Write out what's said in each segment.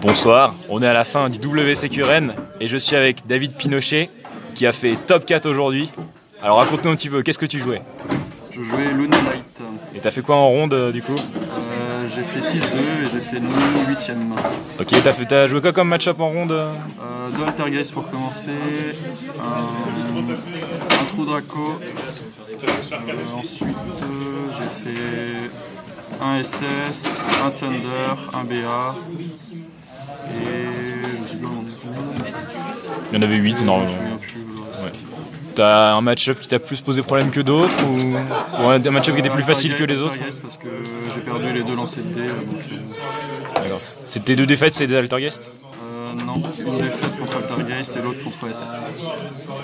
Bonsoir, on est à la fin du WSQ Rennes et je suis avec David Pinochet qui a fait top 4 aujourd'hui. Alors raconte-nous un petit peu, qu'est-ce que tu jouais? Je jouais Luna Light. Et t'as fait quoi en ronde du coup? J'ai fait 6-2 et j'ai fait 8ème. Ok, t'as joué quoi comme match-up en ronde? Deux Altergeist pour commencer, un True Draco, ensuite j'ai fait un SS, un Thunder, un BA et je sais pas mon. Il y en avait 8 normalement. Ouais. T'as un match-up qui t'a plus posé problème que d'autres ou un match-up qui était plus facile que les autres? Parce que j'ai perdu les deux lancers de dés. D'accord. C'était deux défaites, c'est des Altergeist? Non, une défaite contre Altergeist et l'autre contre SS.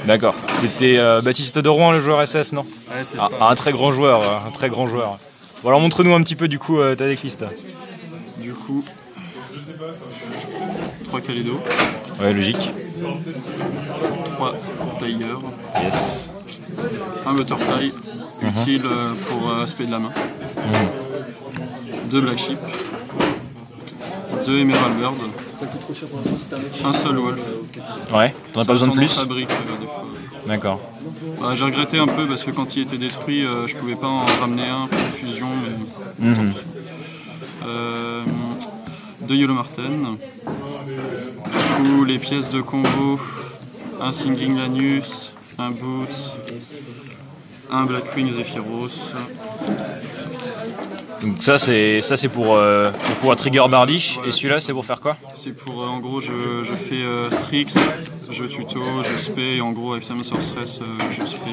D'accord. C'était Baptiste de Rouen, le joueur SS, non? Ouais, c'est ça. Un très grand joueur, un très grand joueur. Bon alors montre-nous un petit peu du coup ta decklist. Du coup, 3 Kaleido. Ouais, logique. 3 Tiger. Yes. Un Butterfly, utile pour aspect de la main. 2 Black Sheep. 2 Emerald Bird. Un seul Wolf. Ouais, t'en as pas besoin de plus? D'accord. Bah, j'ai regretté un peu parce que quand il était détruit, je pouvais pas en ramener un pour fusion. Mais... 2 Yellow Marten. Du coup, les pièces de combo, un Singing Lanus, un Boot, un Blackwing Zephyros. Donc ça c'est pour pouvoir trigger Bardiche, et celui-là c'est pour faire quoi? C'est pour en gros je fais Strix, je tuto, je spé et en gros avec Summon Sorceress je spé.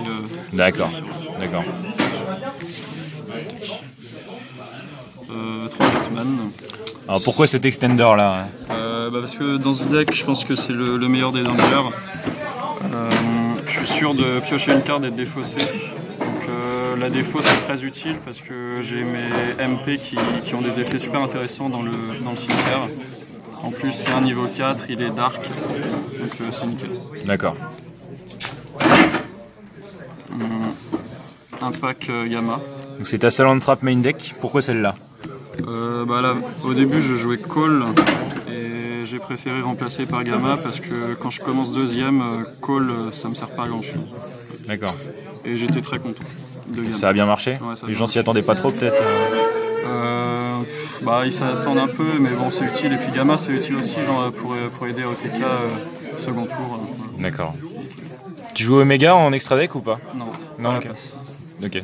D'accord, d'accord. 3 Hitman. Alors pourquoi cet extender là? Parce que dans ce deck je pense que c'est le meilleur des dangers. Je suis sûr de piocher une carte et de défausser. La défausse est très utile parce que j'ai mes MP qui ont des effets super intéressants dans le cimetière. En plus c'est un niveau 4, il est dark, donc c'est nickel. D'accord. Un pack Gamma. Donc c'est ta seule trap main deck, pourquoi celle-là? Là, au début je jouais Call et j'ai préféré remplacer par Gamma parce que quand je commence deuxième, Call ça me sert pas à grand chose. D'accord. Et j'étais très content. Ça a bien marché? Ouais, les gens s'y attendaient pas trop peut-être? Ils s'attendent un peu mais bon c'est utile. Et puis Gamma c'est utile aussi genre, pour aider à OTK second tour. D'accord. Tu joues Omega en extra deck ou pas? Non, ok.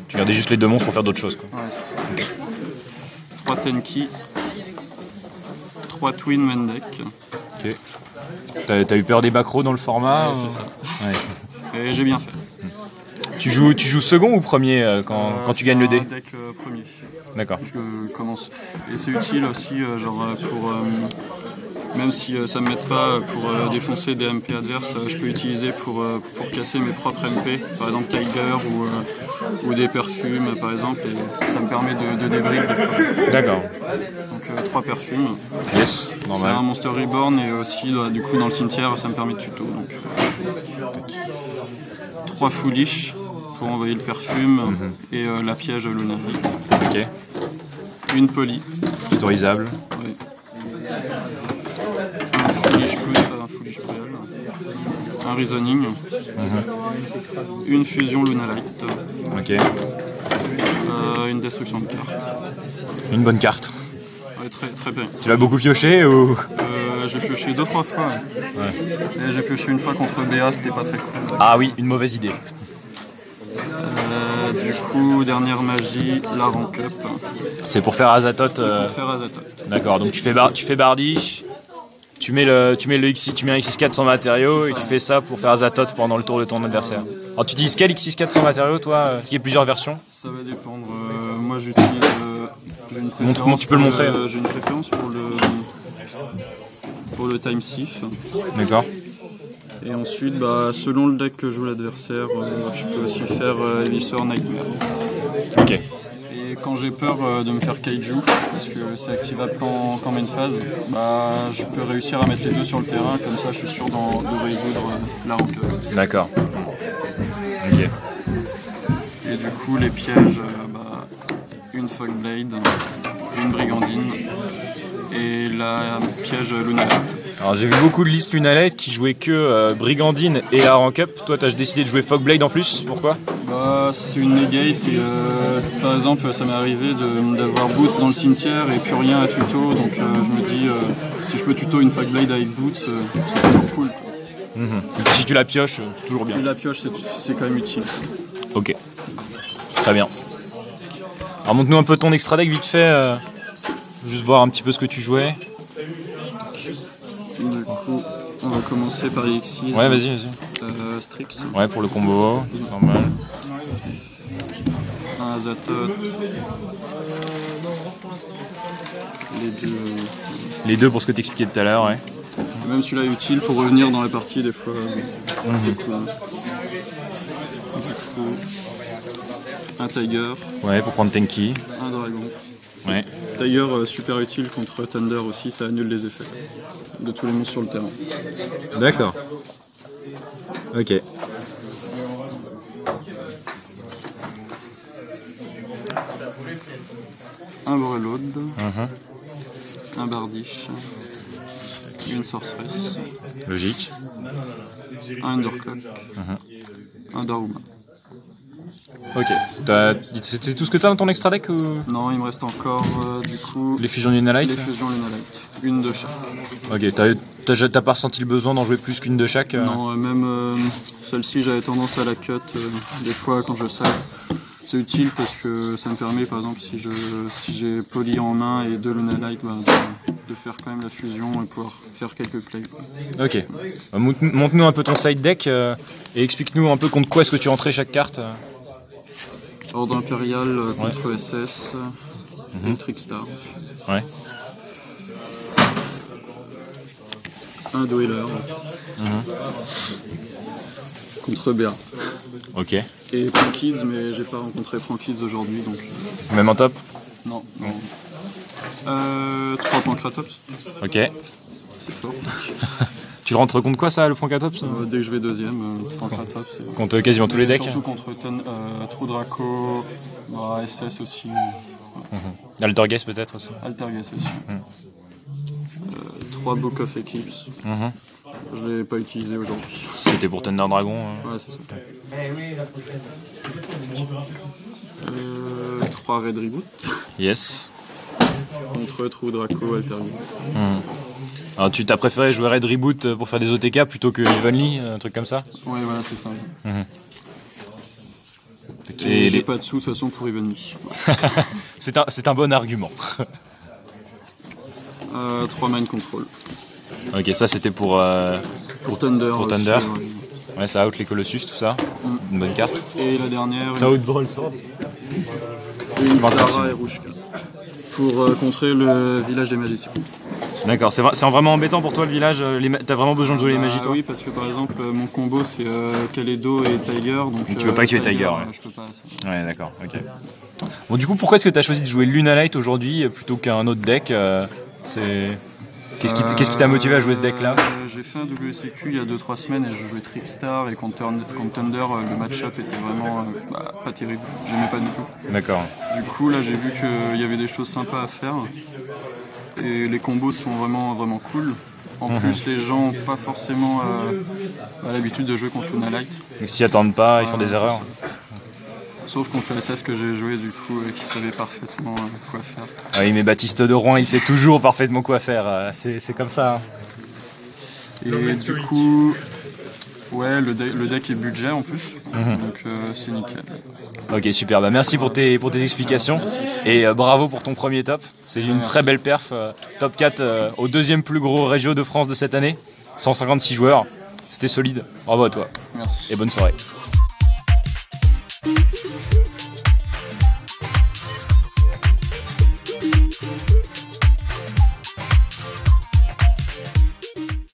Tu gardais juste les deux monstres pour faire d'autres choses quoi. Ouais, c'est ça. 3 Tenki, 3 Twin main deck. Ok. T'as eu peur des macros dans le format? Ouais, c'est ça. Ouais. Et j'ai bien fait. Tu joues second ou premier quand tu gagnes le dé? Un deck premier. D'accord. Je commence. Et c'est utile aussi, pour. Même si ça ne m'aide pas pour défoncer des MP adverses, je peux utiliser pour casser mes propres MP, par exemple Tiger ou des perfumes par exemple, et ça me permet de débrick des fois. D'accord. Donc 3 perfumes. Yes, normal. C'est un Monster Reborn et aussi du coup dans le cimetière ça me permet de tuto. Donc 3 Foolish pour envoyer le perfume et la piège Lunari. Ok. Une Poly. Tutorisable. Oui. Un Foolish Cruel. Un Reasoning. Une Fusion Luna Light. Ok. Une destruction de carte. Une bonne carte. Ouais, très bien. Tu l'as beaucoup pioché ou? J'ai pioché 2-3 fois. Ouais. Et j'ai pioché une fois contre BA, c'était pas très cool. Ah oui, une mauvaise idée. Du coup, dernière magie, la rank up. C'est pour faire Azathoth. Pour faire Azathoth. D'accord, donc tu fais Bardiche, tu mets un X64 sans matériaux et tu fais ça pour faire Azathoth pendant le tour de ton adversaire. Alors tu utilises quel X64 sans matériaux toi? Il y a plusieurs versions? Ça va dépendre. Moi j'utilise. Comment tu peux le montrer? J'ai une préférence pour le Time Sif. D'accord. Et ensuite, selon le deck que joue l'adversaire, je peux aussi faire Elixir Nightmare. Ok. Et quand j'ai peur de me faire Kaiju, parce que c'est activable qu'en main phase, je peux réussir à mettre les deux sur le terrain, comme ça je suis sûr de résoudre la rancœur. D'accord. Ok. Et du coup, les pièges, une Fogblade, une Brigandine et la piège Lunalight. Alors j'ai vu beaucoup de listes Lunalight qui jouaient que Brigandine et la Rank Up. Toi t'as décidé de jouer Fogblade en plus, pourquoi? Bah, c'est une negate et par exemple ça m'est arrivé d'avoir Boots dans le cimetière et plus rien à tuto, donc je me dis si je peux tuto une Fogblade avec Boots, c'est toujours cool. Si tu la pioches, c'est toujours bien. Si la pioche, c'est quand même utile. Ok, très bien. Alors montre-nous un peu ton extra deck vite fait, juste voir un petit peu ce que tu jouais. Du coup, on va commencer par X6. Ouais, vas-y. Strix. Ouais, pour le combo, normal. Un Azatoth. Les deux pour ce que t'expliquais tout à l'heure, ouais. Même celui-là est utile pour revenir dans la partie des fois. C'est cool. Du coup, un Tiger. Ouais, pour prendre Tenki. Un Dragon. Ouais. Tiger super utile contre Thunder aussi, ça annule les effets de tous les monstres sur le terrain. D'accord. Ok. Un Borreload. Un Bardiche. Une Sorceress. Logique. Un Underclock. Un Daruma. Ok. C'est tout ce que t'as dans ton extra deck ou... Non, il me reste encore du coup Les fusions Lunalight. les fusions Lunalight. Une de chaque. Ok, t'as pas ressenti le besoin d'en jouer plus qu'une de chaque Non, même celle-ci, j'avais tendance à la cut des fois quand je sers. C'est utile parce que ça me permet, par exemple, si j'ai Poly en main et 2 Lunalight, de faire quand même la fusion et pouvoir faire quelques plays. Ok. Montre-nous un peu ton side deck et explique-nous un peu contre quoi est-ce que tu rentrais chaque carte. Ordre Impérial contre SS et Trickstar. Ouais. Un Dweller contre Béa. Ok. Et Prankids, mais j'ai pas rencontré Prankids aujourd'hui, donc... Même en top. Non. 3 Pancratops. Ok. C'est fort. Tu le rentres contre quoi ça, le Pancratops Dès que je vais deuxième, Pancratops. Contre quasiment tous les decks. Surtout contre True Draco, SS aussi. Altergeist peut-être aussi. Altergeist aussi. 3 Book of Eclipse. Je l'ai pas utilisé aujourd'hui. C'était pour Thunder Dragon. Ouais, c'est ça. 3 Red Reboot. Yes. Contre True Draco, Altergeist. Alors tu t'as préféré jouer Red Reboot pour faire des OTK plutôt que Evenly, un truc comme ça? Ouais, voilà, c'est ça. Et j'ai pas de sous de toute façon pour Evenly. C'est un bon argument. 3 Mind Control. Ok, ça c'était pour Thunder. Pour Thunder. Ouais, ça out les Colossus, tout ça. Une bonne carte. Et la dernière, Ça out Brawl Sword. une Clara et Rouchka. Pour contrer le village des magiciens. D'accord, c'est vraiment embêtant pour toi le village. T'as vraiment besoin de jouer les magies, toi? Oui, parce que par exemple, mon combo c'est Kaledo et Tiger. Donc, tu veux pas activer Tiger, ouais. Je peux pas. Ça. Ouais, d'accord, ok. Bon, du coup, pourquoi est-ce que t'as choisi de jouer Lunalight aujourd'hui plutôt qu'un autre deck? Qu'est-ce qui t'a motivé à jouer ce deck-là? J'ai fait un WCQ il y a 2-3 semaines et je jouais Trickstar et contre Thunder, le match-up était vraiment pas terrible. J'aimais pas du tout. D'accord. Du coup, là, j'ai vu qu'il y avait des choses sympas à faire et les combos sont vraiment cool. En plus, les gens n'ont pas forcément l'habitude de jouer contre Lunalight. Donc s'ils attendent pas, ils font des erreurs. Sauf contre le SS que j'ai joué, du coup, qui savait parfaitement quoi faire. Oui, mais Baptiste de Rouen, il sait toujours parfaitement quoi faire. C'est comme ça. Et du coup, ouais, le deck est budget en plus, donc c'est nickel. Ok, super. Bah, merci pour tes explications. Merci. Et bravo pour ton premier top. C'est une très belle perf. Top 4 au deuxième plus gros régio de France de cette année. 156 joueurs. C'était solide. Bravo à toi. Merci. Et bonne soirée.